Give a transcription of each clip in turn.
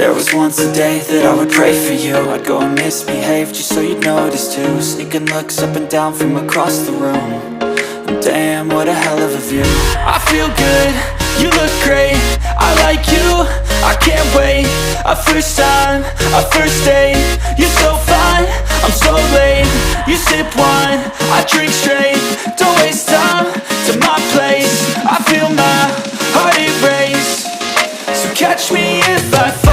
There was once a day that I would pray for you. I'd go and misbehave just so you'd notice too. Sneaking looks up and down from across the room. And damn, what a hell of a view. I feel good, you look great, I like you, I can't wait. A first time, a first date. You're so fine, I'm so late. You sip wine, I drink straight. Don't waste time to my place. I feel my heart erase. So catch me if I fall.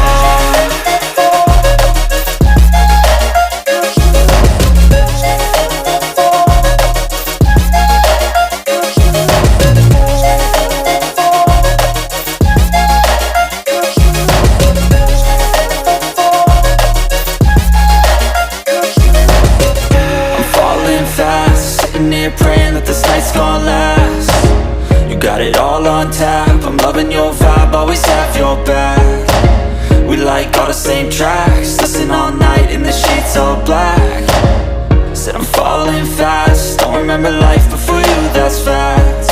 Sitting here praying that this night's gonna last. You got it all on tap, I'm loving your vibe, always have your back. We like all the same tracks, listen all night in the sheets all black. Said I'm falling fast, don't remember life before you, that's fact.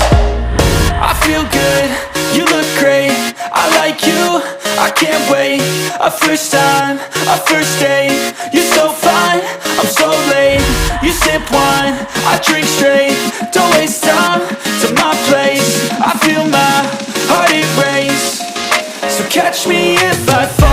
I feel good, you look great, I like you, I can't wait. A first time, a first date. You're so fine, I'm so late. You sip wine, I drink straight. Don't waste time to my place. I feel my heart erase. So catch me if I fall.